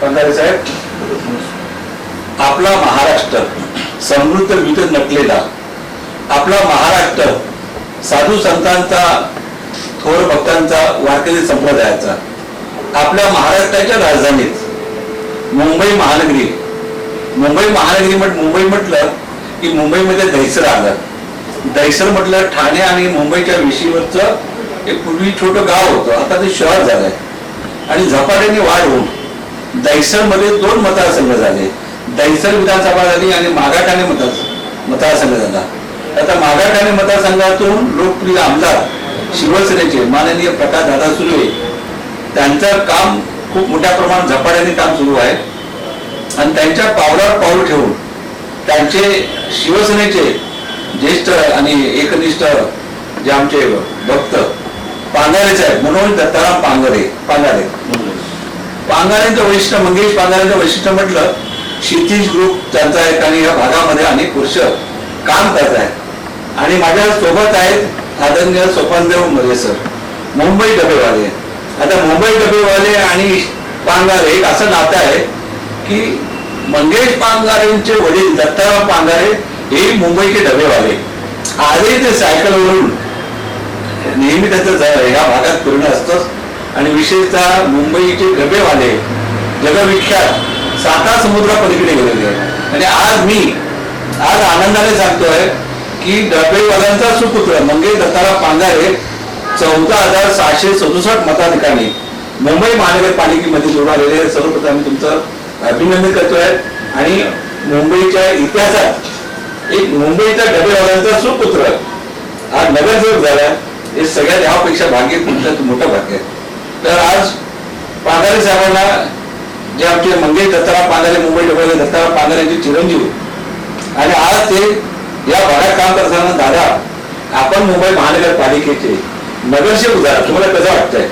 पंधारे साहेब, आपला महाराष्ट्र समृद्ध विविध नटलेला, आपला महाराष्ट्र साधू संतांचा, थोर भक्तांचा, वारकरी संप्रदायाचा, आपल्या महाराष्ट्राच्या राजधानीत मुंबई महानगरी मुंबई म्हटलं की मुंबईमध्ये दहिसर आलं. दहिसर म्हटलं ठाणे आणि मुंबईच्या वेशीवरचं एक पूर्वी छोटं गाव होतं, आता ते शहर झालंय. आणि झपाट्याने वाढ होऊन दहिसर मध्ये 2 मतदारसंघ झाले. दहिसर विधानसभा झाली आणि मागाठाणे मतदारसंघ झाला. आता मागाठाणे मतदारसंघातून लोकप्रिय आमदार शिवसेनेचे माननीय प्रकाश दादा सुर्वे, त्यांचं काम खूप मोठ्या प्रमाणात झपाट्याने काम सुरू आहे. आणि त्यांच्या पावलावर पाऊल ठेवून त्यांचे शिवसेनेचे ज्येष्ठ आणि एकनिष्ठ जे आमचे भक्त पांगारे साहेब, मनोज दत्ताराम पांगारेंचं वैशिष्ट्य, मंगेश पांगारेंचं वैशिष्ट्य म्हटलं, क्षितिज ग्रुप त्यांचा आहे आणि या भागामध्ये अनेक वर्ष काम करत आहेत. आणि माझ्या सोबत आहेत आदरणीय सोपानदेव मरे सर, मुंबई डबेवाले. आता मुंबई डबेवाले आणि पांगारे एक असं नातं आहे की मंगेश पांगारेंचे वडील दत्ताराम पांगारे हे मुंबईचे डबेवाले. आजही ते सायकलवरून नेहमी त्याचं या भागात फिरणं असतं. आणि विशेषतः मुंबईचे डबेवाले जगविख्यात 7 समुद्रापलीकडे गेलेले आहेत. आणि आज आनंदाने सांगतोय की डबेवाल्यांचा सुपुत्र मंगेश दत्ताराम पांगारे 14,667 मताधिकांनी मुंबई महानगरपालिकेमध्ये निवडून आलेले. सर्वप्रथम मी तुमचं अभिनंदन करतोय. आणि मुंबईच्या इतिहासात एक मुंबईच्या डबेवाल्यांचा सुपुत्र आज नगरसेवक झाला, हे सगळ्यात यापेक्षा भाग्य तुमचं मोठं भाग्य आहे. तर आज पांगारे साहेबांना, जे आमचे मंगेश दत्ताराम पांगारे, मुंबई डबेवाले दत्ताराम पांगारेंचे चिरंजीव, आणि आज ते या भागात काम करताना, दादा आपण मुंबई महानगरपालिकेचे नगरसेवक झाला, तुम्हाला कसं वाटतंय?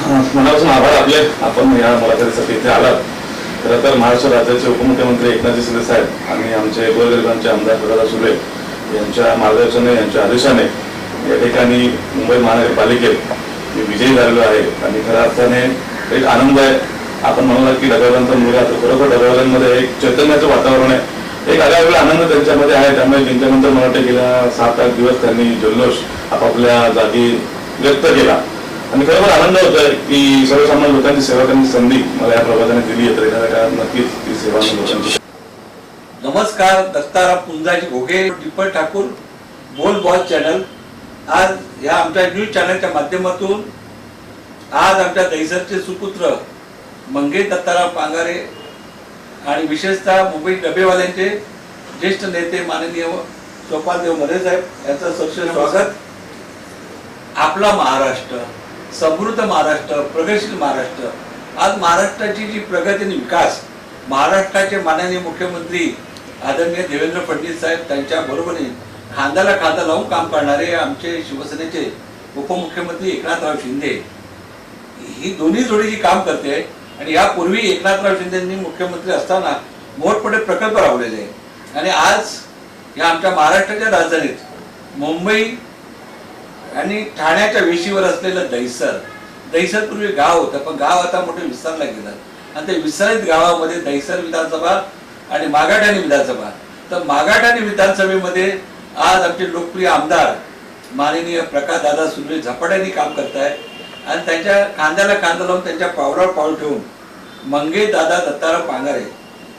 मनापासून आभार आपले. आपण या मुलाखतीसाठी इथे आलात. खरं तर महाराष्ट्र राज्याचे उपमुख्यमंत्री एकनाथ शिंदे साहेब आणि आमचे गोरगरिबांचे आमदार प्रकाश सुर्वे यांच्या मार्गदर्शनाने, यांच्या आदेशाने या ठिकाणी मुंबई महानगरपालिकेत मी विजयी झालेलो आहे. आणि खऱ्या अर्थाने एक आनंद आहे. आपण म्हणाला की डबेवाल्यांचा मुलगा, तर खरोखर डबेवाल्यांमध्ये एक चैतन्याचं वातावरण आहे, एक आगळा आनंद त्यांच्यामध्ये आहे. त्यामुळे त्यांच्यानंतर मला वाटतं गेल्या 7-8 दिवस त्यांनी जल्लोष आपापल्या जागी व्यक्त केला. आणि खरोखर आनंद होतोय की सर्वसामान्य लोकांची सेवा करण्याची संधी मला या प्रभागाने दिली आहे. तर येणाऱ्या काळात नक्कीच ती सेवा लोकांची. नमस्कार, दत्ताराम पुंजाजी घोगे, दीपक ठाकूर, बोल बॉस चॅनल. आज या आमच्या न्यूज चॅनलच्या माध्यमातून आज आमच्या दहिसरचे सुपुत्र मंगेश दत्ताराम पांगारे आणि विशेषतः मुंबई डबेवाल्यांचे ज्येष्ठ नेते माननीय सोपानदेव मरे साहेब यांचं सरसे स्वागत. आपला महाराष्ट्र समृद्ध महाराष्ट्र, प्रगतशील महाराष्ट्र. आज महाराष्ट्राची जी प्रगती आणि विकास, महाराष्ट्राचे माननीय मुख्यमंत्री आदरणीय देवेंद्र फडणवीस साहेब, त्यांच्या बरोबरीने खांद्याला खांदा लावून काम करणारे आमचे शिवसेनेचे उपमुख्यमंत्री एकनाथराव शिंदे, ही दोन्ही जोडी जी काम करते. आणि यापूर्वी एकनाथराव शिंदेंनी मुख्यमंत्री असताना मोठमोठे प्रकल्प राबवलेले. आणि आज या आमच्या महाराष्ट्राच्या राजधानीत मुंबई आणि ठाण्याच्या वेशीवर असलेलं दहिसर पूर्वी गाव होतं, पण गाव आता मोठं विस्तारला गेलं. आणि ते विस्तारित गावामध्ये दहिसर विधानसभा आणि मागाठाणे विधानसभा. तर मागाठाणे विधानसभेमध्ये आज आमचे लोकप्रिय आमदार माननीय प्रकाश दादा सुर्वे झपाट्याने काम करत आहेत. आणि त्यांच्या खांद्याला खांदा लावून, त्यांच्या पावलावर पाऊल ठेवून मंगेश दादा दत्ताराम पांगारे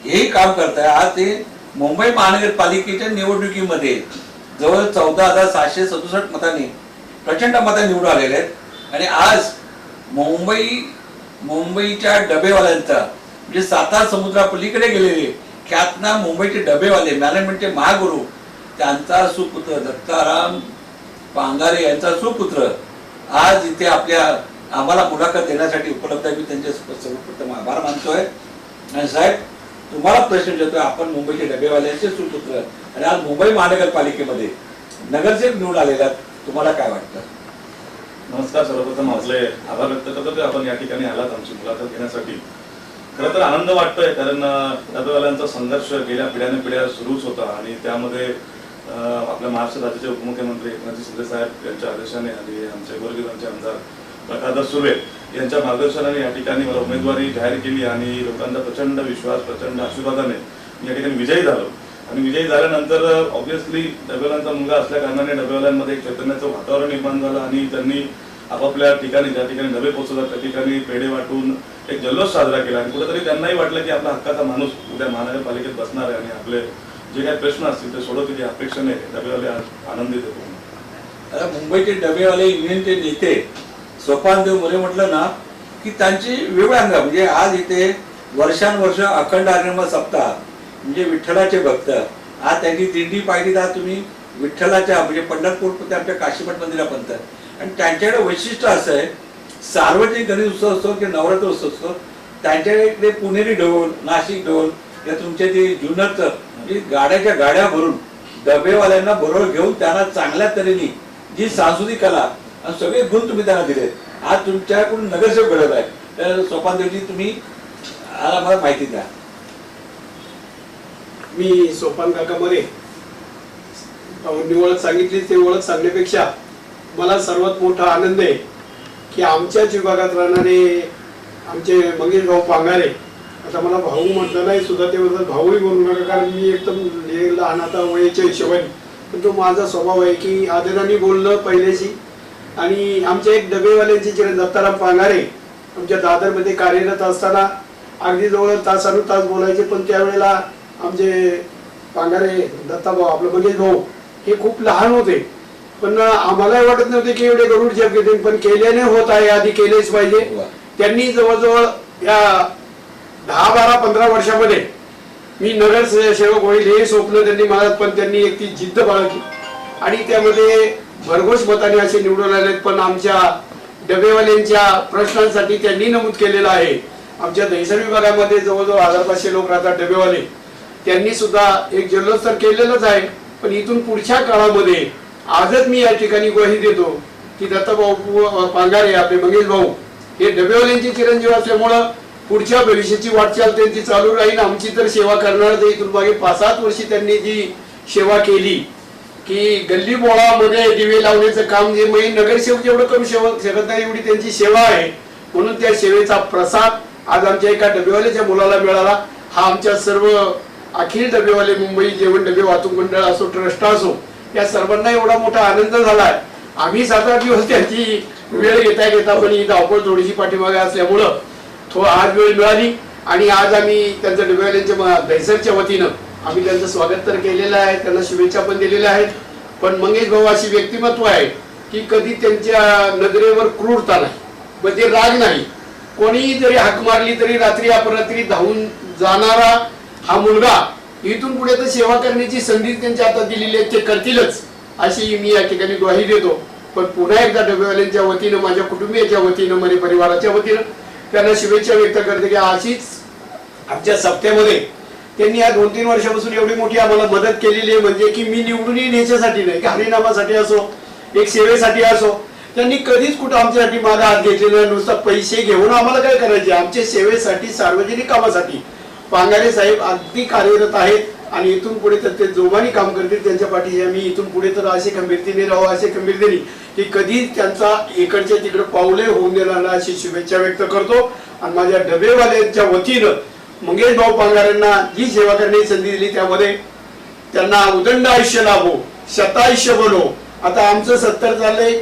हेही काम करत आहे. आज ते मुंबई महानगरपालिकेच्या निवडणुकीमध्ये जवळ 14,667 मतांनी, प्रचंड मतांनी निवडून आलेले आहेत. आणि आज मुंबईच्या डबेवाल्यांचा, म्हणजे 7 समुद्रापलीकडे गेलेले ख्यातनाम मुंबईचे डबेवाले, मॅनेजमेंटचे महागुरु, त्यांचा सुपुत्र दत्ताराम पांगारे यांचा सुपुत्र आज इथे आम्हाला मुलाखत देण्यासाठी उपलब्ध आहे. मी त्यांचे सर्वप्रथम आभार मानतोय. आणि साहेब, तुम्हाला प्रश्न विचारतोय, आपण मुंबईचे डबेवाल्यांचे सुपुत्र आणि आज मुंबई महानगरपालिकेमध्ये नगरसेवक निवडून आलेला, तुम्हाला काय वाटतं? नमस्कार. सर्वप्रथम आपले आभार व्यक्त करतो की आपण या ठिकाणी आलात आमची मुलाखत घेण्यासाठी. खरं तर आनंद वाटतोय, कारण डबेवाल्यांचा संघर्ष गेल्या पिढ्या सुरूच होता आणि त्यामध्ये आपल्या महाराष्ट्र राज्याचे उपमुख्यमंत्री एकनाथ शिंदे साहेब यांच्या आदेशाने आणि आमचे गोरगरिबांचे आमदार प्रकाशदादा सुर्वे यांच्या मार्गदर्शनाने या ठिकाणी मला उमेदवारी जाहीर केली आणि लोकांचा प्रचंड विश्वास, प्रचंड आशीर्वादाने मी या ठिकाणी विजयी झालो. आणि विजयी झाल्यानंतर ऑब्व्हियसली डबेवाल्यांचा मुलगा असल्या कारणाने डबेवाल्यांमध्ये एक चैतन्याचं वातावरण निर्माण झालं आणि त्यांनी आपापल्या ठिकाणी ज्या ठिकाणी डबे पोहोचवतात त्या ठिकाणी पेढे वाटून एक जल्लोष साजरा केला आणि कुठेतरी त्यांनाही वाटलं की आपला हक्काचा माणूस उद्या महानगरपालिकेत बसणार आहे आणि आपले जे काही प्रश्न असतील ते सोडवतील या अपेक्षेने डबेवाले आज आनंदित होतो. आता मुंबईचे डबेवाले युनियनचे नेते सोपानदेव मोरे म्हटलं ना की त्यांची वेगळा अंग म्हणजे आज इथे वर्षानुवर्ष अखंड हरिनाम सप्ताह म्हणजे विठ्ठलाचे भक्त, आज त्यांची दिंडी पाहिली तर तुम्ही विठ्ठलाच्या म्हणजे पंढरपूर ते आमच्या काशीमठ मंदिरापर्यंत. आणि त्यांच्याकडे वैशिष्ट्य असं आहे, सार्वजनिक गणेश उत्सव असतो की नवरात्र उत्सव असतो, त्यांच्याकडे पुणेरी ढोल, नाशिक ढोल या तुमच्या ते जुन्नरचं म्हणजे गाड्याच्या गाड्या भरून डबेवाल्यांना बरोबर घेऊन त्यांना चांगल्या तऱ्हेने जी सांस्कृतिक कला आणि सगळे गुण तुम्ही त्यांना दिले. आज तुमच्याकडून नगरसेवक घडत आहे, तर सोपानदेवजी तुम्ही आम्हाला माहिती द्या. मी सोपान काका मोरे, ओळख सांगितली ते ओळख सांगण्यापेक्षा मला सर्वात मोठा आनंद आहे की आमच्याच विभागात राहणारे आमचे मंगेश भाऊ पांगारे, आता मला भाऊ म्हटलं नाही सुद्धा ते म्हणतात भाऊही म्हणू नका कारण मी एकदम लहान आता वयाच्या हिशोबाने, पण तो माझा स्वभाव आहे की आदराने बोलणं पहिल्याशी. आणि आमच्या एक डबेवाल्यांचे चिरण दत्ताराम पांगारे आमच्या दादरमध्ये कार्यरत असताना अगदी जवळ तासानुतास बोलायचे, पण त्यावेळेला आमचे पांगारे दत्ताभाऊ आपलं मंगेश भाऊ हे खूप लहान होते, पण आम्हालाही वाटत नव्हते की एवढे गरुड जप घेतील, पण केल्याने होत आहे, आधी केलेच पाहिजे. त्यांनी जवळजवळ या 10-12-15 वर्षामध्ये मी नगरसेवक होईल हे स्वप्न त्यांनी मला, पण त्यांनी एक ती जिद्द बाळगली आणि त्यामध्ये भरघोस मताने असे निवडून आलेत. पण आमच्या डबेवाल्यांच्या प्रश्नांसाठी त्यांनी नमूद केलेलं आहे. आमच्या दहिसर विभागामध्ये जवळजवळ 1500 लोक राहतात डबेवाले, त्यांनी सुद्धा एक जल्लोष तर केलेलंच आहे. पण इथून पुढच्या काळामध्ये आजच मी या ठिकाणी ग्वाही देतो की दत्ताभाऊ पांगारे आपले मंगेश भाऊ हे डबेवाल्यांचे चिरंजीव असल्यामुळं पुढच्या भविष्याची वाटचाल त्यांची चालू राहील. आमची तर सेवा करणार इथून मागे 5-7 वर्षी त्यांनी जी सेवा केली की गल्ली बोळामध्ये दिवे लावण्याचं काम जे मी नगरसेवक जेवढं करू शकत नाही एवढी त्यांची सेवा आहे. म्हणून त्या सेवेचा प्रसाद आज आमच्या एका डबेवाल्याच्या मुलाला मिळाला. हा आमच्या सर्व अखिल डबेवाले मुंबई जेवण डबे वाहतूक मंडळ असो, ट्रस्ट असो, या सर्वांना एवढा मोठा आनंद झालाय. आम्ही 7-8 दिवस त्यांची वेळ घेता पण ही धावपळ थोडीशी पाठीमागे असल्यामुळं आज वेळ मिळाली आणि आज आम्ही त्यांच्या डबेवाल्यांच्या दहिसरच्या वतीनं आम्ही त्यांचं स्वागत तर केलेलं आहे, त्यांना शुभेच्छा पण दिलेल्या आहेत. पण मंगेश भाऊ अशी व्यक्तिमत्व आहे की कधी त्यांच्या नजरेवर क्रूरता नाही, म्हणजे राग नाही. कोणीही जरी हाक मारली तरी रात्री अपरात्री धावून जाणारा हा मुलगा इथून पुढे तर सेवा करण्याची संधी त्यांच्या हातात दिलेली आहे, ते करतीलच अशी मी या ठिकाणी ग्वाही देतो. पण पुन्हा एकदा डबेवाल्यांच्या वतीनं, माझ्या कुटुंबियाच्या वतीनं, माझ्या परिवाराच्या वतीनं त्यांना शुभेच्छा व्यक्त करते की अशीच आमच्या सप्त्यामध्ये त्यांनी या 2-3 वर्षापासून एवढी मोठी आम्हाला मदत केलेली आहे. म्हणजे की मी निवडून येण्यासाठी नाही, हरिनामासाठी असो, एक सेवेसाठी असो, त्यांनी कधीच कुठं आमच्यासाठी माझा हात घेतलेला नाही. नुसता पैसे घेऊन आम्हाला काय करायचे, आमच्या सेवेसाठी, सार्वजनिक कामासाठी पांगारे साहेब अगदी कार्यरत आहेत आणि इथून पुढे तर ते जोमाने काम करतील. त्यांच्या पाठीशी आम्ही इथून पुढे तर असे खंबीरतेने राहू, असे खंबीरतेने की कधी त्यांचा इकडच्या तिकडे पावले होऊन देणार नाही अशी शुभेच्छा व्यक्त करतो. आणि माझ्या डबेवाल्यांच्या वतीनं मंगेश भाऊ पांगारेंना जी सेवा करण्याची संधी दिली त्यामध्ये त्यांना उदंड आयुष्य लाभो, शतायुष्य बनो. आता आमचं 70 चाललंय,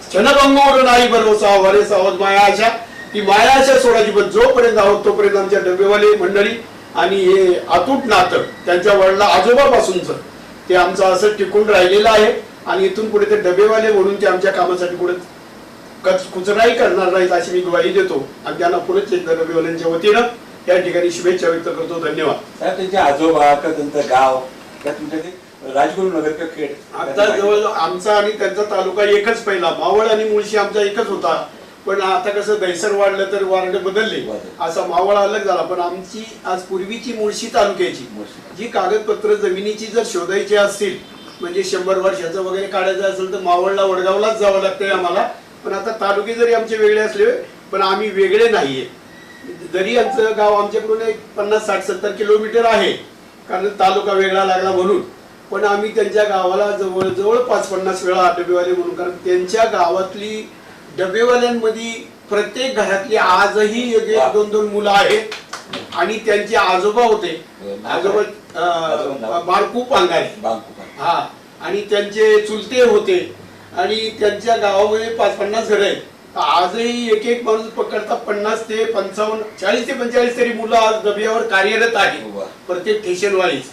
क्षणभंगोर नाही भरोसा वरे सावध माया आशा, ती माया आशा सोडायची. पण जोपर्यंत आहोत तोपर्यंत आमच्या डबेवाले मंडळी आणि हे अतूट नातं त्यांच्या वडिला आजोबापासूनच ते आमचं असं टिकून राहिलेलं आहे. आणि इथून पुढे ते डबेवाले म्हणून ते आमच्या कामासाठी पुढे कुचराई करणार नाहीत अशी मी ग्वाही देतो. आणि त्यांना पुढेच एकदा डबेवाल्यांच्या वतीनं या ठिकाणी शुभेच्छा व्यक्त करतो. धन्यवाद. त्यांचे आजोबा का त्यांचं गाव का तुमच्या ते राजगुरू नगर का खेड, आता जवळ आमचा आणि त्यांचा तालुका एकच पहिला, मावळ आणि मुळशी आमचा एकच होता. पण आता कसं दहिसर वाढलं तर वार्ड बदलले, असा मावळ अलग झाला. पण आमची आज पूर्वीची मुळशी तालुक्याची जी कागदपत्र जमिनीची जर शोधायची असतील म्हणजे 100 वर्षाचं वगैरे काढायचं असेल तर मावळला, वडगावलाच जावं लागतंय आम्हाला. पण आता तालुके जरी आमचे वेगळे असले पण आम्ही वेगळे नाहीये. जरी आमचं गाव आमच्याकडून एक 50-60-70 किलोमीटर आहे, कारण तालुका वेगळा लागला म्हणून, पण आम्ही त्यांच्या गावाला जवळजवळ 5-50 वेळा डबेवाले म्हणून, कारण त्यांच्या गावातली डबेवाल्यांमध्ये प्रत्येक घरातली आजही 1-2 मुलं आहेत आणि त्यांचे आजोबा होते, आजोबा बारकू पांगारे, हा, आणि त्यांचे चुलते होते आणि त्यांच्या गावामध्ये 5-50 घर आहेत. आजही एक माणूस पकडता 50 ते 55, 40 ते 45 तरी मुलं आज डब्यावर कार्यरत आहेत, प्रत्येक स्टेशन वाईज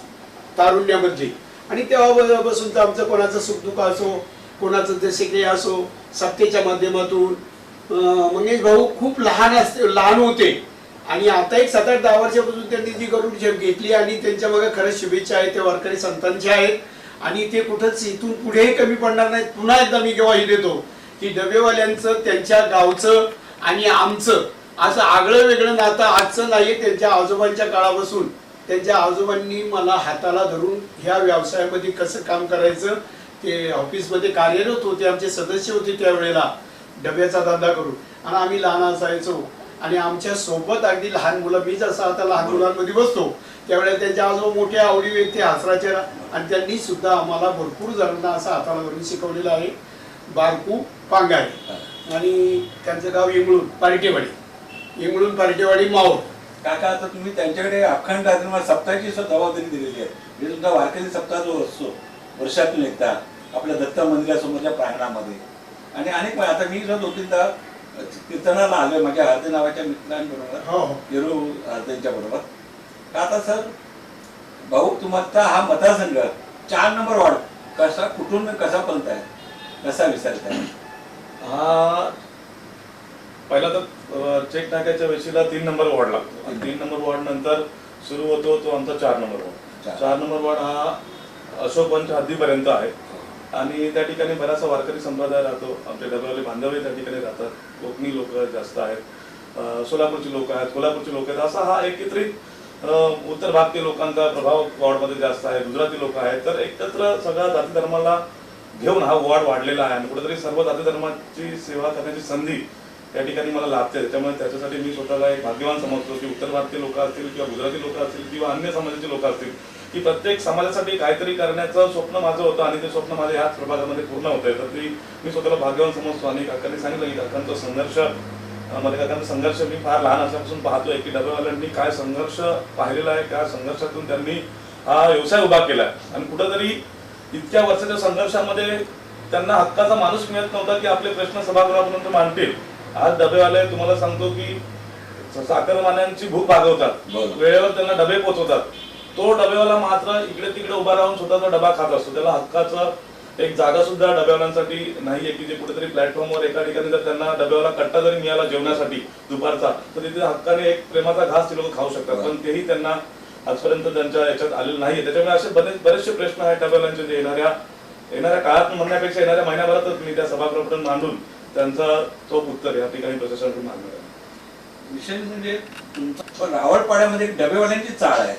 तारुण्यामध्ये. आणि तेव्हापासून तर आमचं कोणाचं सुखदुःख असो, कोणाचं जसे काही असो, सप्तेच्या माध्यमातून मंगेश भाऊ खूप लहान होते आणि आता एक 7-8-10 वर्षापासून त्यांनी जी गरुड झेप घेतली आणि त्यांच्या मागे खरंच शुभेच्छा आहेत, त्या वारकरी संतांच्या आहेत आणि ते कुठंच इथून पुढेही कमी पडणार नाहीत. पुन्हा एकदा मी ग्वाही देतो की डबेवाल्यांचं, त्यांच्या गावचं आणि आमचं असं आगळं वेगळं नातं आजचं नाही. त्यांच्या आजोबांच्या काळापासून त्यांच्या आजोबांनी मला हाताला धरून ह्या व्यवसायामध्ये कसं काम करायचं, ते ऑफिसमध्ये कार्यरत होते, आमचे सदस्य होते त्यावेळेला डब्याचा धंदा करून, आणि आम्ही लहान असायचो आणि आमच्या सोबत अगदी लहान मुलं, मी जसं आता लहान मुलांमध्ये बसतो त्यावेळेला त्यांच्या आजोबा मोठे आवडी व्यक्ती हसराचे, आणि त्यांनी सुद्धा आम्हाला भरपूर जणांना असं हाताला धरून शिकवलेलं आहे. बारकू पांगारे आणि त्यांचं गाव इंगळून पार्टेवाडी माऊर. काका, आता तुम्ही त्यांच्याकडे अखंड सप्ताहाची जबाबदारी दिलेली आहे. म्हणजे तुमचा वारकरी सप्ताह जो असतो वर्षातून एकदा आपल्या दत्त मंदिरासमोरच्या प्रांगणामध्ये, आणि अनेक आता मी सुद्धा 2-3दा कीर्तनाला आलोय माझ्या हरदे नावाच्या मित्रांबरोबर, येरू हरदेंच्या बरोबर. का आता सर भाऊ, तुमचा हा मतदारसंघ 4 नंबर वॉर्ड कसा, कुठून कसापर्यंत आहे, कसा विचारत आहे? हा पहिला तर चेक टाकायच्या वेशीला 3 नंबर वॉर्ड लागतो आणि 3 नंबर वॉर्ड नंतर सुरू होतो तो आमचा 4 नंबर वॉर्ड. 4 नंबर वॉर्ड हा अशोकवनच्या हद्दीपर्यंत आहे आणि त्या ठिकाणी बराचसा वारकरी संप्रदाय राहतो. आमचे डबेवाले बांधवही त्या ठिकाणी राहतात, कोकणी लोक जास्त आहेत, सोलापूरची लोक आहेत, कोल्हापूरची लोक आहेत. असा हा एकत्रित उत्तर भारतीय लोकांचा प्रभाव वॉर्डमध्ये जास्त आहे, गुजराती लोक आहेत. तर एकत्र सगळ्या जाती धर्माला घेऊन हा वॉर्ड वाढलेला आहे आणि कुठेतरी सर्व जाती धर्माची सेवा करण्याची संधी त्या ठिकाणी मला लाभते. त्यामुळे त्याच्यासाठी मी स्वतःला एक भाग्यवान समजतो की उत्तर भारतीय लोक असतील किंवा गुजराती लोक असतील किंवा अन्य समाजाचे लोक असतील, की प्रत्येक समाजासाठी काहीतरी करण्याचं स्वप्न माझं होतं आणि ते स्वप्न माझ्या ह्याच प्रभागामध्ये पूर्ण होत आहे. तर मी स्वतःला भाग्यवान समजतो. आणि काकांनी सांगितलं की काकांचा संघर्ष, मध्ये काकांचा संघर्ष मी फार लहान असल्यापासून पाहतोय की डबेवाल्यांनी काय संघर्ष पाहिलेला आहे, काय संघर्षातून त्यांनी हा व्यवसाय उभा केलाय आणि कुठंतरी इतक्या वर्षाच्या संघर्षामध्ये त्यांना हक्काचा माणूस मिळत नव्हता की आपले प्रश्न सभागृहापर्यंत मांडतील. आज डबेवाले तुम्हाला सांगतो की साखरमान्यांची भूक भागवतात, वेळेवर त्यांना डबे पोहोचवतात. तो डबेवाला मात्र इकडे तिकडे उभा राहून स्वतःचा डबा खात असतो. त्याला हक्काचं एक जागा सुद्धा डबेवाल्यांसाठी नाहीये की जे कुठेतरी प्लॅटफॉर्मवर एका ठिकाणी जर त्यांना डबेवाला कट्टा जरी मिळाला जेवणासाठी दुपारचा, तर तिथे हक्काने एक प्रेमाचा घास ते लोक खाऊ शकतात. पण तेही त्यांना आजपर्यंत त्यांच्या याच्यात आलेलं नाहीये. त्याच्यामुळे असे बरेचसे प्रश्न आहेत डबेवाल्यांचे, जे येणाऱ्या काळात म्हणण्यापेक्षा येणाऱ्या महिन्याभरातच मी त्या सभागृहापर्यंत मांडून त्यांचा तो उत्तर या ठिकाणी प्रशासनाकडून मागणार आहे. विशेष म्हणजे तुमचा रावळपाड्यामध्ये डबेवाल्यांची चाळ आहे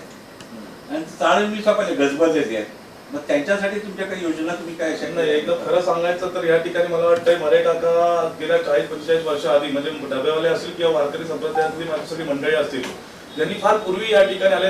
आणि चाळ मी स्वतः गजबजलेली आहे. मग त्यांच्यासाठी तुमच्या काही योजना तुम्ही काय नाही, एकदम खरं सांगायचं तर या ठिकाणी मला वाटतंय मरे काका गेल्या 40-45 वर्ष आधी, म्हणजे डबेवाले असतील किंवा वारकरी संप्रदायातली माझी सगळी मंडळी असतील, ज्यांनी फार पूर्वी या ठिकाणी आले,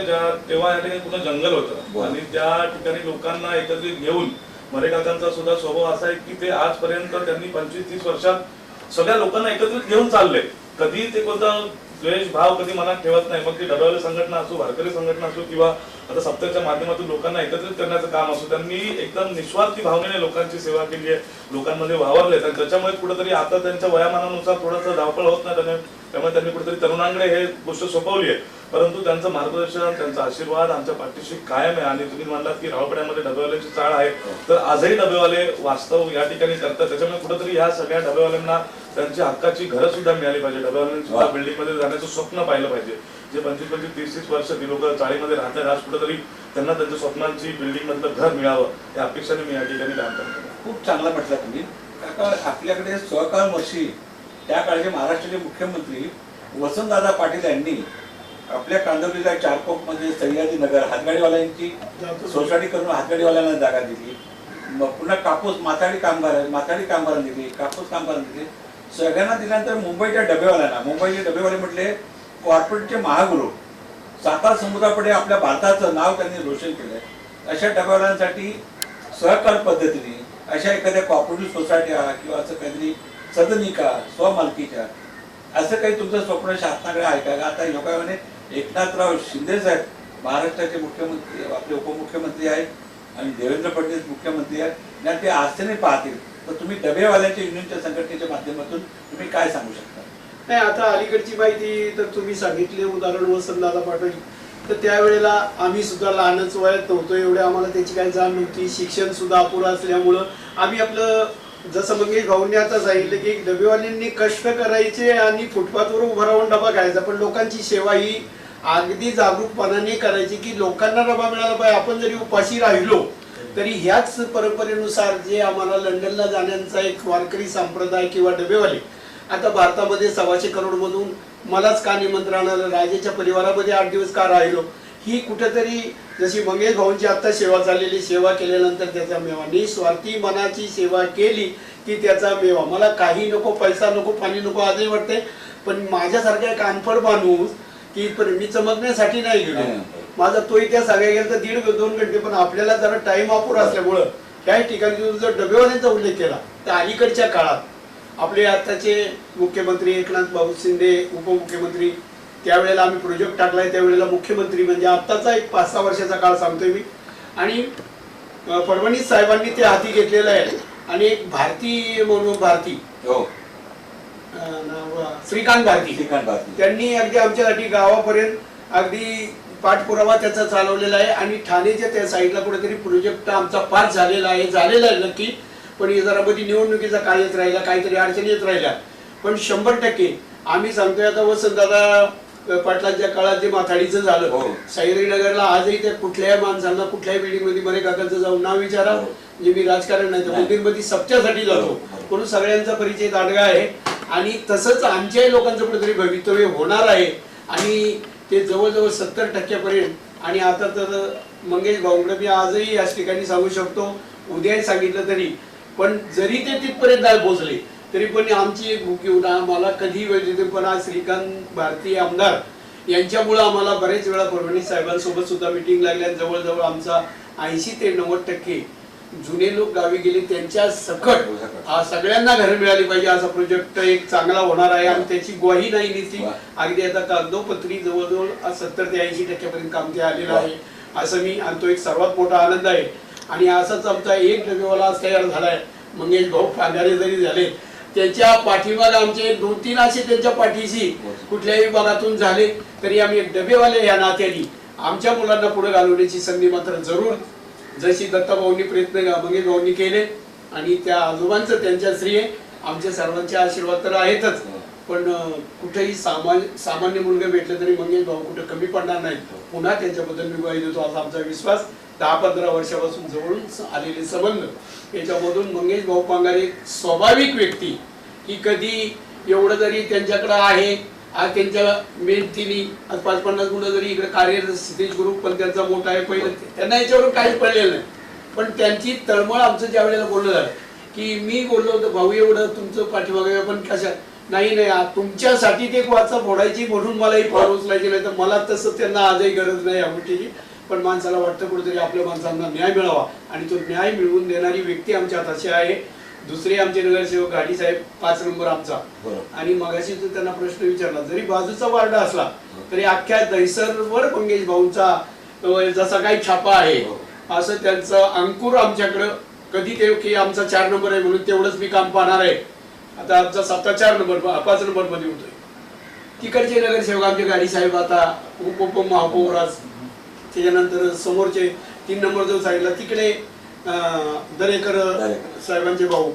तेव्हा या ठिकाणी पूर्ण जंगल होतं आणि त्या ठिकाणी लोकांना एकत्रित घेऊन मरे काकांचा सुद्धा स्वभाव असा आहे की ते आजपर्यंत त्यांनी 25-30 वर्षात सगळ्या लोकांना एकत्रित घेऊन चालले. कधी ते कोणता द्वेष भाव कधी मनात ठेवत नाही. मग ती डबेवाले संघटना असो, वारकरी संघटना असो किंवा आता सप्ताहाच्या माध्यमातून लोकांना एकत्रित करण्याचं काम असो, त्यांनी एकदम निस्वार्थी भावनेने लोकांची सेवा केली आहे, लोकांमध्ये वावरले. आणि त्याच्यामुळे कुठेतरी आता त्यांच्या वयामानानुसार थोडंसं धावपळ होत नाही, त्यामुळे त्यांनी कुठेतरी तरुणांकडे हे गोष्ट सोपवली आहे. परंतु त्यांचं मार्गदर्शन, त्यांचा आशीर्वाद आमच्या पाठीशी कायम आहे. आणि तुम्ही म्हणलात की रावळपाड्यामध्ये डबेवाल्यांची चाळ आहे, तर आजही डबेवाले वास्तव या ठिकाणी करतात. त्याच्यामुळे कुठेतरी ह्या सगळ्या डबेवाल्यांना त्यांची हक्काची घरं सुद्धा मिळाली पाहिजे. डबेवाल्यांनी सुद्धा बिल्डिंग मध्ये जाण्याचं स्वप्न पाहिलं पाहिजे. जे 25-30 वर्ष ती लोक चाळीमध्ये राहतात, आज कुठेतरी त्यांना त्यांच्या स्वप्नांची बिल्डिंग मधलं घर मिळावं या अपेक्षाने मी या ठिकाणी काम करतो. खूप चांगला म्हटलं तुम्ही. काका, आपल्याकडे सहकार वर्षी त्या काळचे महाराष्ट्राचे मुख्यमंत्री वसंतदादा पाटील यांनी आपल्या कांदवलीला चारकोपमध्ये सह्याद्री नगर हातगाडीवाल्यांची सोसायटी करून हातगाडीवाल्यांना जागा दिली. मग पुन्हा कापूस माथाडी कामगारांना दिली, कापूस कामगारांना दिली. सगळ्यांना दिल्यानंतर मुंबईच्या डबेवाल्यांना, मुंबईचे डबेवाले म्हटले कॉर्पोरेटचे महागुरु, सातारा समुद्रापुढे आपल्या भारताचं नाव त्यांनी रोशन केलंय. अशा डबेवाल्यांसाठी सहकार पद्धतीने अशा एखाद्या कॉपरेटिव्ह सोसायट्या किंवा असं काहीतरी सदनिका स्वमालकीच्या असं काही तुमचं स्वप्न शासनाकडे आहे का? आता योगायोगाने एकनाथराव शिंदे साहेब महाराष्ट्राचे मुख्यमंत्री, आपले उपमुख्यमंत्री आहेत आणि देवेंद्र फडणवीस मुख्यमंत्री आहेत आणि ते आस्थेने पाहतील. तर तुम्ही डबेवाल्यांच्या युनियनच्या संघटनेच्या माध्यमातून तुम्ही काय सांगू शकता? नाही, आता अलीकडची माहिती तर तुम्ही सांगितले, उदाहरण वसंतदादा पाटील, तर त्यावेळेला आम्ही सुद्धा लहानच वयात नव्हतो, एवढे आम्हाला त्याची काही जाण नव्हती. शिक्षण सुद्धा अपुरं असल्यामुळं आम्ही आपलं, जसं मंगेश भाऊंनी आता सांगितलं की डबेवाल्यांनी कष्ट करायचे आणि फुटपाथवर उभं राहून डबा खायचा, पण लोकांची सेवा ही अगदी जागरूकपणाने करायची की लोकांना डबा मिळाला पाहिजे. आपण जरी उपाशी राहिलो तरी ह्याच परंपरेनुसार जे आम्हाला लंडनला जाण्याचा एक वारकरी संप्रदाय किंवा डबेवाले, आता भारतामध्ये 125 करोड मधून मलाच का निमंत्रण आलं, राजाच्या परिवारामध्ये 8 दिवस का राहिलो, ही कुठेतरी जशी मंगेश भाऊंची आता सेवा झालेली, सेवा केल्यानंतर त्याचा मेवा, निस्वार्थी मनाची सेवा केली की त्याचा मेवा. मला काही नको, पैसा नको, पाणी नको आजही वाटते, पण माझ्यासारखा एक अनपढ माणूस की मी चमकण्यासाठी नाही गेलो, माझा तो इतिहास सांगायला गेला तर 1.5-2 घंटे, पण आपल्याला जरा टाइम अपुरा असल्यामुळं त्या ठिकाणी जर डबेवाल्यांचा उल्लेख केला तर अलीकडच्या काळात आपले आताचे मुख्यमंत्री एकनाथ भाऊ शिंदे, उपमुख्यमंत्री, त्यावेळेला आम्ही प्रोजेक्ट टाकलाय, त्यावेळेला मुख्यमंत्री, म्हणजे आत्ताचा एक 5-6 वर्षाचा काळ सांगतोय मी, आणि फडणवीस साहेबांनी ते हाती घेतलेलं आहे. आणि एक भारती म्हणून, भारती श्रीकांत भारती, त्यांनी अगदी आमच्यासाठी गावापर्यंत अगदी पाठपुरावा त्याचा चालवलेला आहे. आणि ठाण्याच्या त्या साईडला कुठेतरी प्रोजेक्ट आमचा पास झालेला आहे नक्की, पण हे जरा मध्ये निवडणुकीचा काळ येत राहिला, काहीतरी अडचणी येत राहिल्या, पण 100% आम्ही सांगतोय. आता वसंतदादा पाटलांच्या काळात जे माथाडीचं झालं, सह्याद्रीनगरला आजही त्या कुठल्याही माणसांना कुठल्याही बिल्डिंग मध्ये मरे काकांचं जाऊन नाव विचारा, म्हणजे मी राजकारण नाही तर मंदिरमध्ये सप्त्यासाठी जातो, म्हणून सगळ्यांचा परिचय दांडगा आहे. आणि तसंच आमच्याही लोकांचं कुठेतरी भवितव्य होणार आहे, आणि ते जवळजवळ 70% आणि आता तर मंगेश भाऊंकडे मी आजही याच ठिकाणी सांगू शकतो, उद्याही सांगितलं तरी, पण जरी ते तिथपर्यंत पोहोचले तरी पण आमची एक भूक येऊन आम्हाला कधी वेळ देते. पण आज श्रीकांत भारती आमदार यांच्यामुळे आम्हाला बरेच वेळा फडणवीस साहेबांसोबत सुद्धा मिटिंग लागल्या. जवळजवळ आमचा 80 ते 90% जुने लोक गावी गेले, त्यांच्या सकट सगळ्यांना घरं मिळाली पाहिजे असा प्रोजेक्ट एक चांगला होणार आहे. आणि त्याची ग्वाही नाही नीती अगदी आता कागदोपत्री जवळजवळ 70 ते 80% पर्यंत काम ते आलेलं आहे असं मी, आणि तो एक सर्वात मोठा आनंद आहे. आणि असाच आमचा एक डबेवाला तयार झालाय, मंगेश भाऊ पांढरे जरी झाले, त्यांच्या पाठीमागे आमचे 2-3 असे त्यांच्या पाठीशी कुठल्याही विभागातून झाले तरी आम्ही एक डबेवाले या नात्याने आमच्या मुलांना पुढे घालवण्याची संधी मात्र जरूर, जशी दत्ताभाऊंनी प्रयत्न मंगेश भाऊंनी केले आणि त्या आजोबांचं त्यांच्या श्री आमच्या सर्वांचे आशीर्वाद तर आहेतच, पण कुठेही सामान्य मुलगा भेटले तरी मंगेश भाऊ कुठे कमी पडणार नाही. पुन्हा त्यांच्याबद्दल मी ग्वाही देतो असा आमचा विश्वास. 10-15 वर्षापासून जवळून आलेले संबंध याच्यामधून मंगेश भाऊ पांगारे एक स्वाभाविक व्यक्ती की कधी एवढं जरी त्यांच्याकडे आहे, आज त्यांच्या मेहनतीने आज 5-50 मुलं जरी इकडे कार्यरत, सिद्धेश ग्रुप पण त्यांचा मोठा आहे, पहिलं त्यांना याच्यावर काहीच पडलेलं नाही, पण त्यांची तळमळ आमचं ज्या वेळेला बोलणं झालं की मी बोललो होतो भाऊ एवढं तुमचं पाठीमागे, पण कशा नाही तुमच्यासाठी ते वाचा फोडायची म्हणून मला ही पार उचलायची, नाही तर मला तसं त्यांना आजही गरज नाही या गोष्टीची. पण माणसाला वाटतं कुठेतरी आपल्या माणसांना न्याय मिळावा आणि तो न्याय मिळवून देणारी व्यक्ती आमच्या हाताशी आहे. दुसरे आमचे नगरसेवक घाडी साहेब 5 नंबर आमचा, आणि मगाशी तो त्यांना प्रश्न विचारला, जरी बाजूचा वार्ड असला तरी अख्ख्या दहिसरवर मंगेश भाऊंचा जसा काही छापा आहे असं त्यांचं अंकुर आमच्याकडं कधी ते की आमचा 4 नंबर आहे म्हणून तेवढंच मी काम पाहणार आहे. आता आमचा 5 नंबर मध्ये होतोय. तिकडचे नगरसेवक आमचे गाडी साहेब आता उपमहापौर, त्याच्यानंतर समोरचे 3 नंबर जो साईडला तिकडे दरेकर साहेबांचे भाऊ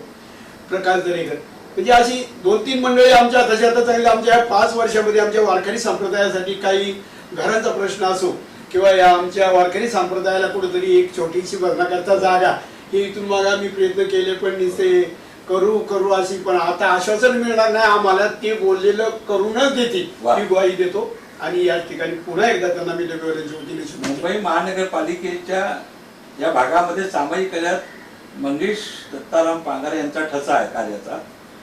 प्रकाश दरेकर, म्हणजे अशी 2-3 मंडळी आमच्या हाताशी आता चांगली. आमच्या 5 वर्षामध्ये आमच्या वारकरी संप्रदायासाठी काही घरांचा प्रश्न असो किंवा या आमच्या वारकरी संप्रदायाला कुठेतरी एक छोटीशी भरण्याकरता जागा, हे इथून मागा मी प्रयत्न केले पण निसे करू अशी, पण आता आश्वासन मिळणार नाही आम्हाला, ते बोललेलं करूनच देतील ही ग्वाही देतो. आणि या ठिकाणी पुन्हा एकदा त्यांना मी मुंबई महानगरपालिकेच्या या भागामध्ये सामाजिक कार्यात मंगेश दत्ताराम पांगारे यांचा ठसा आहे कार्याचा.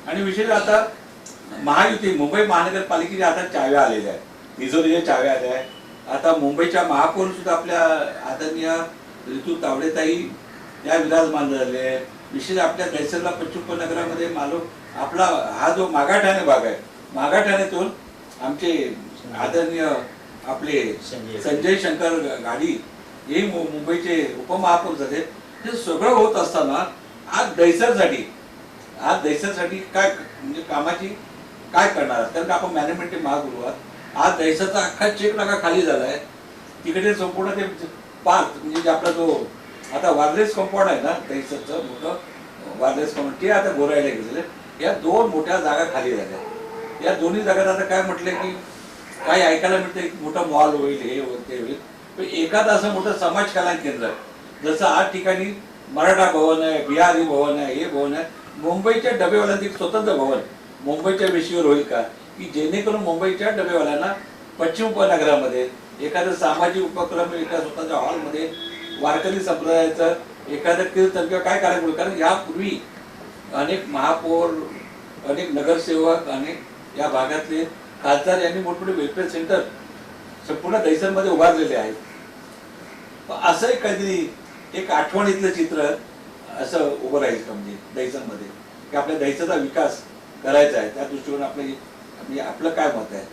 आणि विशेष आता महायुती मुंबई महानगरपालिकेच्या आता चाव्या आलेल्या आहेत, तिजोरीच्या चाव्या आल्या. आता मुंबईच्या महापौर सुद्धा आपल्या आदरणीय ऋतू तावडेताई या विराजमान झाले आहे. विशेष आपल्या दहिसरला पश्चिम उपनगरामध्ये आपला हा जो मागाठाणे भाग आहे, मागाठाण्यातून आमचे आदरणीय आपले संजय शंकर गाडी हे मुंबईचे उपमहापौर झाले. हे सगळं होत असताना आज दहिसरसाठी काय म्हणजे कामाची काय करणार, कारण का आपण मॅनेजमेंट महागुरु आहात. आज दहिसरचा अख्खा चेक नाका खाली झालाय. तिकडे संपूर्ण ते पार्क म्हणजे जे आपला जो आता वारलेस कंपाऊंड आहे ना दहिसरचं मोठं वारलेस कंपाऊंड, ते आता गोरायला गेलेले. या 2 मोठ्या जागा खाली झाल्या. या दोन्ही जागात आता काय म्हटलं की काही ऐकायला मिळतं एक मोठा मॉल होईल, हे होईल, ते होईल. पण एखादं असं मोठं समाज कल्याण केंद्र आहे जसं आज ठिकाणी मराठा भवन आहे, बिहारी भवन आहे, हे भवन आहे. मुंबईच्या डबेवाल्यांचं एक स्वतंत्र भवन मुंबईच्या वेशीवर होईल का, की जेणेकरून मुंबईच्या डबेवाल्यांना पश्चिम उपनगरामध्ये एखादं सामाजिक उपक्रम एका स्वतःच्या हॉलमध्ये वारकरी संप्रदायाचं एखादं कीर्तन किंवा काय कार्यक्रम, कारण यापूर्वी अनेक महापौर, अनेक नगरसेवक, अनेक या भागातले खासदार यांनी मोठमोठे वेलफेअर सेंटर संपूर्ण दहिसरमध्ये उभारलेले आहेत. असं एक काहीतरी एक आठवणीतलं चित्र असं उभं राहील का म्हणजे दहिसरमध्ये, की आपल्या दहिसरचा विकास करायचा आहे, त्या दृष्टीने आपलं काय मत आहे?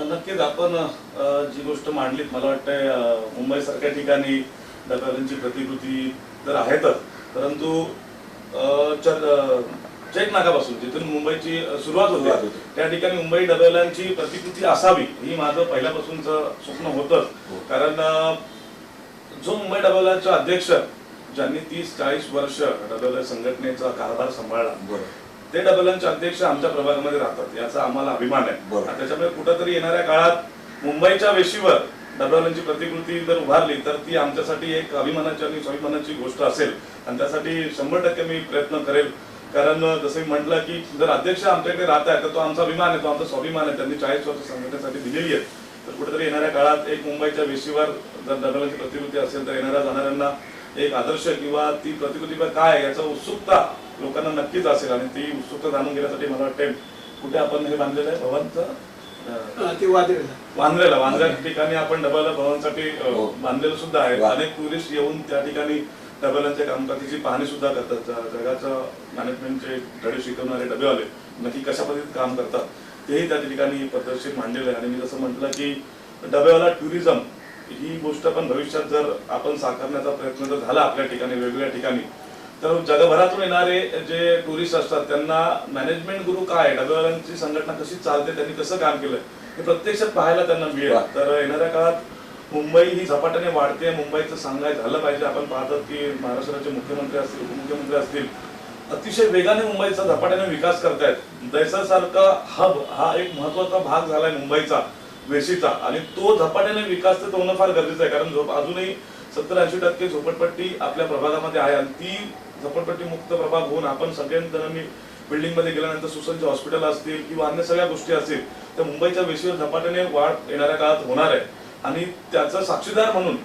नक्कीच आपण जी गोष्ट मांडलीत, मला वाटतंय मुंबईसारख्या ठिकाणी डबेवाल्यांची प्रतिकृती तर आहेतच, परंतु चेक नाकापासून जिथून मुंबईची सुरुवात होते त्या ठिकाणी मुंबई डबेवाल्यांची प्रतिकृती असावी ही माझं पहिल्यापासूनचं स्वप्न होतं. कारण जो मुंबई डबेवाल्यांचा अध्यक्ष ज्यांनी 30-40 वर्ष डबेवाल्या संघटनेचा कारभार सांभाळला, ते डबेवाल्यांचे अध्यक्ष आमच्या प्रभागामध्ये राहतात, याचा आम्हाला अभिमान आहे. त्याच्यामुळे कुठंतरी येणाऱ्या काळात मुंबईच्या वेशीवर डबेवाल्यांची प्रतिकृती जर उभारली तर ती आमच्यासाठी एक अभिमानाची आणि स्वाभिमानाची गोष्ट असेल, आणि त्यासाठी 100% मी प्रयत्न करेल. कारण जसं मी म्हटलं की जर अध्यक्ष आमच्याकडे राहत आहे तर तो आमचा अभिमान आहे, तो आमचा स्वाभिमान आहे. त्यांनी 40 वर्ष संघटनेसाठी दिलेली आहे. तर कुठेतरी येणाऱ्या काळात एक मुंबईच्या वेशीवर जर डबेवाल्यांची प्रतिकृती असेल तर येणाऱ्या जाणाऱ्यांना एक आदर्श किंवा ती प्रतिकृती काय आहे याचा उत्सुकता लोकांना नक्कीच असेल, आणि ती उत्सुकता जाणून घेण्यासाठी मला वाटते कुठे आपण हे बांधलेलं आहे भवनचं वांद्र्या ठिकाणी आपण डबेवाला भवनसाठी बांधलेलं सुद्धा आहे. अनेक टुरिस्ट येऊन त्या ठिकाणी डबेवाल्यांच्या कामकाजाची पाहणी सुद्धा करतात. जगाचं मॅनेजमेंटचे धडे शिकवणारे डबेवाले नक्की कशा पद्धतीत काम करतात तेही त्या ठिकाणी पद्धतशीर मांडलेलं आहे. आणि मी जसं म्हटलं की डबेवाला टुरिझम ही गोष्ट पण भविष्यात जर आपण साकारण्याचा प्रयत्न जर झाला आपल्या ठिकाणी वेगवेगळ्या ठिकाणी, तर जगभरातून येणारे जे टुरिस्ट असतात त्यांना मॅनेजमेंट गुरु काय, डबेवाल्यांची संघटना कशी चालते, त्यांनी कसं काम केलं हे प्रत्यक्षात पाहायला त्यांना मिळेल. तर येणाऱ्या काळात मुंबई ही झपाट्याने वाढते, मुंबईचं सांगायचं झालं पाहिजे. आपण पाहतात की महाराष्ट्राचे मुख्यमंत्री असतील, उपमुख्यमंत्री असतील, अतिशय वेगाने मुंबईचा झपाट्याने विकास करतायत. दहिसर सारखा हब हा एक महत्वाचा भाग झालाय मुंबईचा वेशीचा, आणि तो झपाट्याने विकास तर होणं फार गरजेचं आहे. कारण अजूनही 70-80% झोपडपट्टी आपल्या प्रभागामध्ये आहे, आणि ती झोपडपट्टी मुक्त प्रभाग होऊन आपण सगळ्यांनी बिल्डिंग मध्ये गेल्यानंतर सुसज्ज हॉस्पिटल असतील किंवा अन्य सगळ्या गोष्टी असतील तर मुंबईच्या वेशीवर झपाट्याने वाढ येणाऱ्या काळात होणार आहे. आणि त्याचा साक्षीदार म्हणून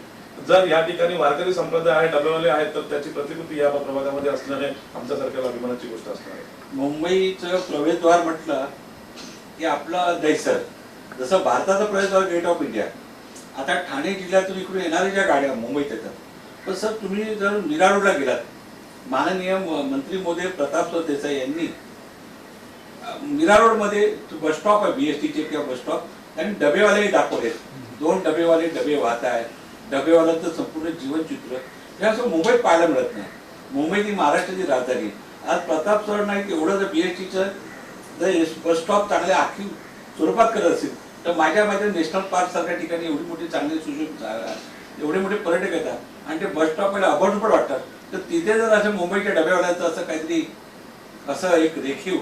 जर या ठिकाणी वारकरी संप्रदाय आहे, डबेवाले आहेत, तर त्याची प्रतिकृती या प्रभागामध्ये असणारे आमच्यासारख्या अभिमानाची गोष्ट असणार आहे. मुंबईचं प्रवेशद्वार म्हटलं की आपलं दहिसर, जसं भारताचं प्रवेशद्वार गेट ऑफ इंडिया. आता ठाणे जिल्ह्यातून इकडून येणाऱ्या ज्या गाड्या मुंबईत येतात, पण सर तुम्ही जर मीरा रोडला गेलात, माननीय मंत्री मोदी प्रतापसिंह देसाई यांनी मीरा रोडमध्ये बस स्टॉप आहे BSTचे किंवा बस स्टॉप, त्यांनी डबेवाले दाखवले. 2 डबेवाले डबे वाहत आहेत. डबेवाल्यांचं संपूर्ण जीवनचित्र हे असं मुंबईत पाहायला मिळत नाही. मुंबई ही महाराष्ट्राची राजधानी. आज प्रताप सर नाही एवढं जर BSTचं जर बस स्टॉप चांगल्या आखी स्वरूपात करत असेल तर माझ्या नॅशनल पार्क सारख्या ठिकाणी एवढी मोठी चांगली सुशोभित एवढे मोठे पर्यटक येतात आणि ते बस स्टॉपला अबोर्ड वाटतात. तर तिथे जर असं मुंबईच्या डबेवाल्यांचं असं काहीतरी असं एक रेखीव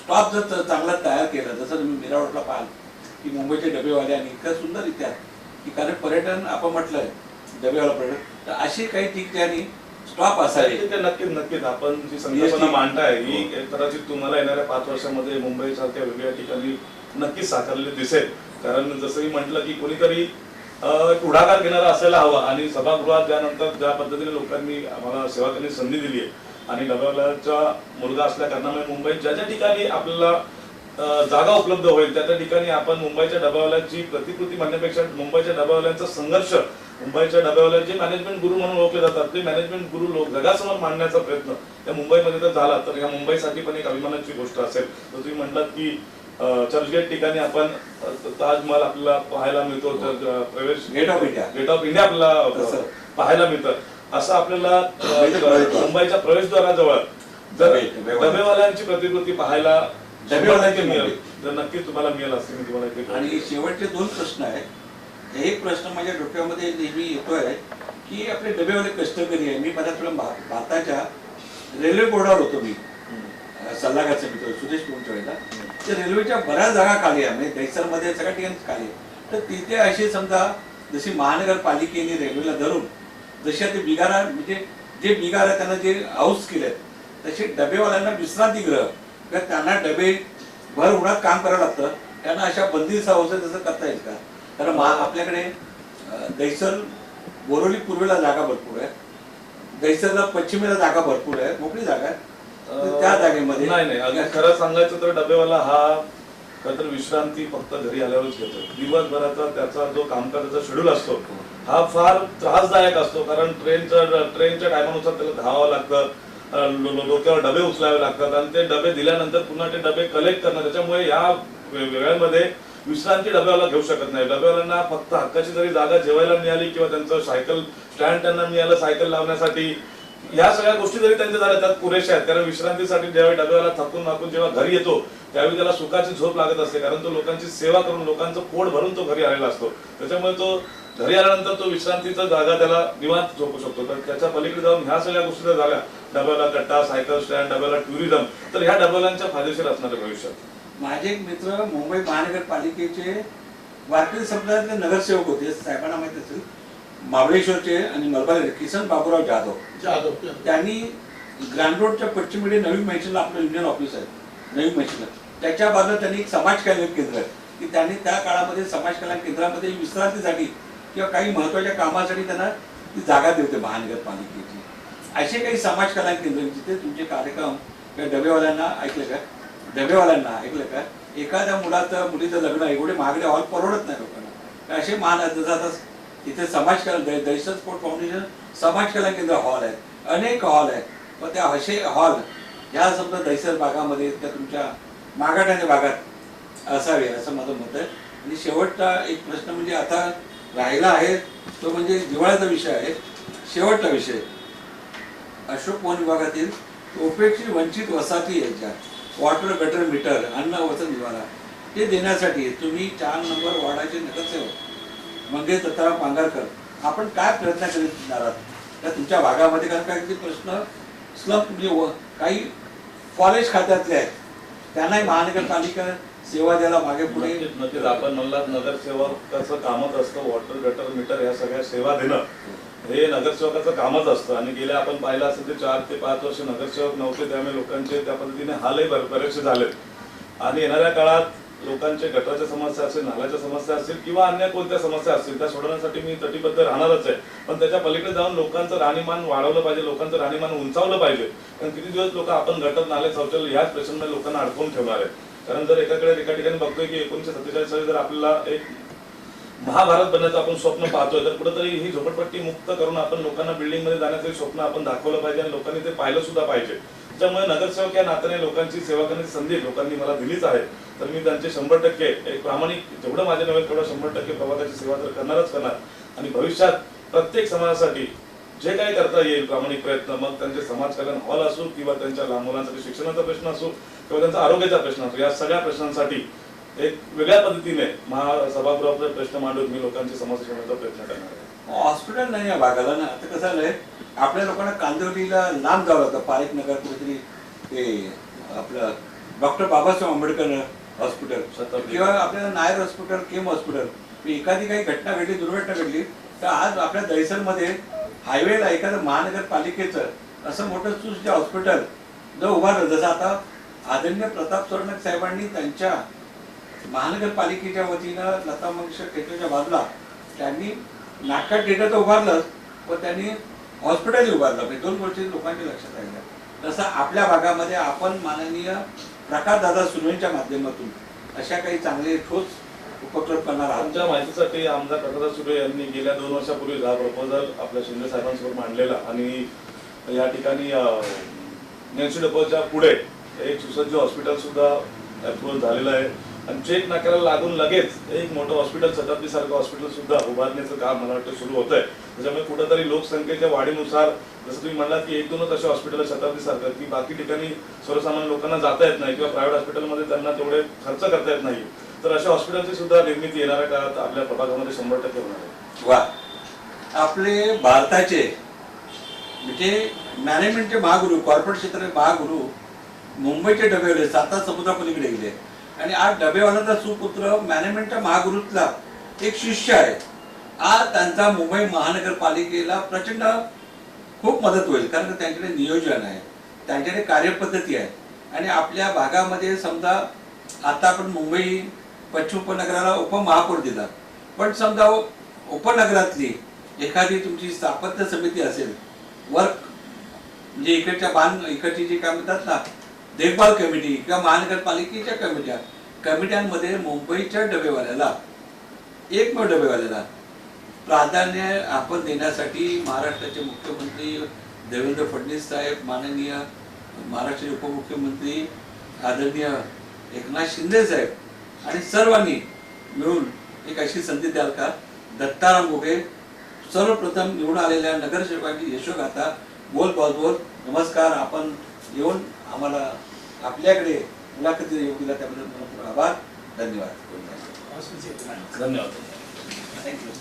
स्टॉप जर चांगला तयार केला, जसं तुम्ही मीरा रोडला पाहाल की मुंबईचे डबेवाले आणि इतकं सुंदर इतिहास की कारण पर्यटन आपण म्हटलंय डबेवाला पर्यटन, तर अशी काही ठिकाणी स्टॉप असावे. नक्कीच आपण जी संकल्पना मांडताय ही कदाचित तुम्हाला येणाऱ्या 5 वर्षामध्ये मुंबई सारख्या वेगवेगळ्या ठिकाणी नक्कीच साकारलेली दिसेल. कारण जसंही म्हटलं की कोणीतरी पुढाकार घेणारा असायला हवा, आणि सभागृहात त्यानंतर ज्या पद्धतीने लोकांनी आम्हाला सेवा करण्याची संधी दिली आहे आणि डबेवाल्याचा मुलगा असल्या कारणामुळे मुंबईत ज्या ज्या ठिकाणी आपल्याला जागा उपलब्ध होईल त्या ठिकाणी आपण मुंबईच्या डब्यावाल्यांची प्रतिकृती म्हणण्यापेक्षा मुंबईच्या डब्यावाल्यांचा संघर्ष, मुंबईच्या डब्यावाले जे मॅनेजमेंट गुरु म्हणून ओळखले जातात ते मॅनेजमेंट गुरु लोक जगासमोर मांडण्याचा प्रयत्न त्या मुंबईमध्ये जर झाला तर या मुंबईसाठी पण एक अभिमानाची गोष्ट असेल. तर तुम्ही म्हणलात की चर्चगेट ठिकाणी आपण ताजमहल आपल्याला पाहायला मिळतो, प्रवेश गेट ऑफ इंडिया आपल्याला पाहायला मिळतं. असं आपल्याला मुंबईच्या प्रवेशद्वाराजवळ जर डबेवाल्यांची प्रतिकृती पाहायला मिळेल तर नक्कीच तुम्हाला मिळेल असं मी तुम्हाला. आणि शेवटचे 2 प्रश्न आहेत. एक प्रश्न माझ्या डोक्यामध्ये नेहमी येतोय की आपले डबेवाले कष्टकरी आहे. मी बऱ्याच वेळा भारताच्या रेल्वे बोर्डावर होतो, मी सल्लागार समिती सुरेश पोंच्या वेळेला. तर रेल्वेच्या बऱ्याच जागा खाली आहे, म्हणजे दैसरमध्ये सगळ्या ठिकाणी खाली आहे. तर तिथे असे समजा जशी महानगरपालिकेने रेल्वेला धरून जशा ते बिगारा म्हणजे जे बिगार आहे त्यांना जे हाऊस केलेत तसे डबेवाल्यांना विश्रांतीगृह किंवा त्यांना डबे भर उन्हात काम करावं लागतं, त्यांना अशा बंदिस्त अवस्थेत तसं करता येईल का? कारण आपल्याकडे दैसर बोरोली पूर्वेला जागा भरपूर आहे, दैसरला पश्चिमेला जागा भरपूर आहे, मोकळी जागा आहे. त्या जागेमध्ये नाही खरं सांगायचं तर डबेवाला हा खरं तर विश्रांती फक्त घरी आल्यावरच घेतो. दिवसभराचा त्याचा जो कामकाजाचा शेड्यूल असतो हा फार त्रासदायक असतो, कारण ट्रेनच्या टायमानुसार त्याला धावावं लागतं, डोक्यावर डबे उचलावे लागतात आणि ते डबे दिल्यानंतर पुन्हा ते डबे कलेक्ट करणं. त्याच्यामुळे या वेळेमध्ये विश्रांती डब्याला घेऊ शकत नाही. डब्यावाल्यांना फक्त हक्काची जरी जागा जेवायला मिळाली किंवा त्यांचं सायकल स्टँड त्यांना मिळालं सायकल लावण्यासाठी, या सगळ्या गोष्टी जरी त्यांच्या झाल्या त्यात पुरेशा आहेत. कारण विश्रांतीसाठी ज्यावेळी डब्याला थकून माकून जेव्हा घरी येतो त्यावेळी त्याला सुखाची झोप लागत असते, कारण तो लोकांची सेवा करून लोकांचं पोट भरून तो घरी आलेला असतो. त्याच्यामुळे तो घरी आल्यानंतर तो विश्रांतीचा जागा त्याला निवांत झोपू शकतो. तर त्याच्या पलीकडे जाऊन ह्या सगळ्या गोष्टी जर झाल्या, डब्याला कट्टा, सायकल स्टँड, डब्याला टुरिझम, तर ह्या डब्यालांच्या फायदेशीर असणार आहे भविष्यात. माझे एक मित्र मुंबई महानगरपालिकेचे वारकरी संप्रदायातले नगरसेवक होते, साहेबांना माहिती असेल, महाबळेश्वरचे आणि मलबार किसन बाबूराव जाधव. त्यांनी ग्रँड रोडच्या पश्चिमेकडे नवीन मैसूरला आपलं युनियन ऑफिस आहे, नवीन मैसूरला त्याच्या बाजूला त्यांनी एक समाज कल्याण केंद्र आहे की त्यांनी त्या काळामध्ये समाज कल्याण केंद्रामध्ये विश्रांतीसाठी किंवा काही महत्वाच्या कामासाठी त्यांना ती जागा देते महानगरपालिकेची. असे काही समाज कल्याण केंद्र जिथे तुमचे कार्यक्रम किंवा डबेवाल्यांना ऐकलं का, डबेवाल्यांना ऐकलं का, एखाद्या मुलीचं लग्न एवढे महागडे हॉल परवडत नाही लोकांना. असे जसं तिथे समाज कल्याण दैसर स्पोर्ट फाउंडेशन समाज कल्याण केंद्र हॉल आहेत, अनेक हॉल आहेत. व त्या असे हॉल ह्या समजा दैसर भागामध्ये त्या तुमच्या मागाठाणे भागात असावे असं माझं मत आहे. आणि शेवटचा एक प्रश्न म्हणजे आता राहिला आहे तो म्हणजे जिव्हाळ्याचा विषय आहे. शेवटचा विषय अशोक वन विभागातील उपेक्षित वंचित वसाहती याच्या वॉटर गटर मीटर अन्न वसन निवारा हे देण्यासाठी तुम्ही 4 नंबर वॉर्डाचे नगरसेवक मंगेश दत्ताराव पांगारकर आपण काय प्रयत्न करीत आहात त्या तुमच्या भागामध्ये? कारण काही प्रश्न स्लम म्हणजे काही फॉरेस्ट खात्यातले आहेत, त्यांनाही महानगरपालिका सेवा द्यायला मागे पुढे. नक्कीच आपण म्हणलात नगरसेवकाचं कामच असतं वॉटर गटर मीटर या सगळ्या सेवा देणं, हे नगरसेवकाचं कामच असतं. आणि गेल्या आपण पाहिलं असेल ते 4 ते 5 वर्ष नगरसेवक नव्हते, त्यामुळे लोकांचे त्या पद्धतीने हालही बरेचसे झालेत. आणि येणाऱ्या काळात लोकांचे गटाच्या समस्या असेल, नाल्याच्या समस्या असतील किंवा अन्य कोणत्या समस्या असतील त्या सोडवण्यासाठी मी तटीबद्ध राहणारच आहे. पण त्याच्या पलीकडे जाऊन लोकांचं राहणीमान वाढवलं पाहिजे, लोकांचं राहणीमान उंचावलं पाहिजे. कारण किती दिवस लोक आपण गटर नाले शौचालय ह्याच प्रश्नांमध्ये लोकांना अडकवून ठेवणार आहे. कारण जर एका ठिकाणी बघतोय की 1947 साली जर आपल्याला एक महाभारत बनण्याचं आपण स्वप्न पाहतोय, तर कुठेतरी ही झोपडपट्टी मुक्त करून आपण लोकांना बिल्डिंग मध्ये जाण्याचं स्वप्न आपण दाखवलं पाहिजे आणि लोकांनी ते पाहिलं सुद्धा पाहिजे. त्यामुळे नगरसेवक या नात्याने लोकांची सेवा करण्याची संधी लोकांनी मला दिलीच आहे. तर मी त्यांचे 100% एक प्रामाणिक जेवढं माझे नव्हे तेवढं 100% प्रभागाची सेवा तर करणारच करणार. आणि भविष्यात प्रत्येक समाजासाठी जे काही करता येईल प्रामाणिक प्रयत्न, मग त्यांचे समाज कल्याण हॉल असो किंवा त्यांच्या लहान मुलांसाठी शिक्षणाचा प्रश्न असो किंवा त्यांचा आरोग्याचा प्रश्न असो, या सगळ्या प्रश्नांसाठी एक वेगळ्या पद्धतीने महासभागृहाचा प्रश्न मांडून मी लोकांची समस्या सोडवण्याचा प्रयत्न करणार आहे. हॉस्पिटल नाही या भागाला ना, आता कसं झालंय आपल्या लोकांना कांदिवलीला लांब जावं लागतं, पारेख नगर कुठेतरी ते आपलं डॉक्टर बाबासाहेब आंबेडकर हॉस्पिटल किंवा आपल्याला नायर हॉस्पिटल, केम हॉस्पिटल. एखादी काही घटना घडली, दुर्घटना घडली तर आज आपल्या दैसरमध्ये हायवेला एखादं महानगरपालिकेचं असं मोठं सुसज्ज हॉस्पिटल जर उभारलं, जसं आता आदरणीय प्रताप सरनाईक साहेबांनी त्यांच्या महानगरपालिकेच्या वतीनं लता मंगेशकर थिएटरच्या बाजूला त्यांनी नाटका थिएटर तर उभारलंच, पण त्यांनी हॉस्पिटलही उभारलं. म्हणजे 2 गोष्टी लोकांच्या लक्षात राहिल्या. तसं आपल्या भागामध्ये आपण माननीय प्रकाशदादा सुर्वेच्या माध्यमातून अशा काही चांगले ठोस उपक्रम करणार आहात? आमच्या माहितीसाठी आमदार प्रकाशदादा सुर्वे यांनी गेल्या 2 वर्षापूर्वी हा प्रपोजल आपल्या शिंदे साहेबांसमोर मांडलेला आणि या ठिकाणी नेन्सी डेपोच्या पुढे एक सुसज्ज हॉस्पिटल सुद्धा अप्रूव्हल झालेलं आहे आणि चेक नाक्याला लागून लगेच एक मोठं हॉस्पिटल शताब्दी सारखं हॉस्पिटल सुद्धा उभारण्याचं काम मला वाटतं सुरू होत आहे. त्याच्यामुळे कुठेतरी लोकसंख्येच्या वाढीनुसार जसं तुम्ही म्हणालात की 1-2च असे हॉस्पिटल शताब्दी सारखं की बाकी ठिकाणी सर्वसामान्य लोकांना जाता येत नाही किंवा प्रायव्हेट हॉस्पिटलमध्ये त्यांना तेवढे खर्च करता येत नाही, तर अशा हॉस्पिटलची सुद्धा निर्मिती येणाऱ्या काळात आपल्या प्रभागामध्ये 100% होणार आहे. वा, आपले भारताचे म्हणजे मॅनेजमेंटचे महागुरु, कॉर्पोरेट क्षेत्राचे महागुरु मुंबईचे डबेवाले 7 समुद्रापलीकडे गेले आणि आज डबेवाल्याचा सुपुत्र मॅनेजमेंटच्या महागुरूतला एक शिष्य आहे. आज त्यांचा मुंबई महानगरपालिकेला प्रचंड खूप मदत होईल, कारण त्यांच्याकडे नियोजन आहे, त्यांच्याकडे कार्यपद्धती आहे. आणि आपल्या भागामध्ये समजा आता आपण मुंबई पश्चिम उपनगराला उपमहापौर दिला, पण समजा उपनगरातली एखादी तुमची स्थापत्य समिती असेल, वर्क म्हणजे इकडची जी काय म्हणतात ना देखभाल कमिटी किंवा महानगरपालिकेच्या कमिट्यांमध्ये मुंबईच्या डबेवाल्याला एकमेव डबेवाल्याला प्राधान्य आपण देण्यासाठी महाराष्ट्राचे मुख्यमंत्री देवेंद्र फडणवीस साहेब, माननीय महाराष्ट्राचे उपमुख्यमंत्री आदरणीय एकनाथ शिंदे साहेब आणि सर्वांनी मिळून एक अशी संधी द्याल का? दत्ताराम घोगे सर्वप्रथम निवडून आलेल्या नगरसेवकांची यशोगाथा बोल बोल. नमस्कार, आपण येऊन आम्हाला आपल्याकडे मुलाखती येऊ दिला त्याबद्दल आभार. धन्यवाद. धन्यवाद. थँक्यू.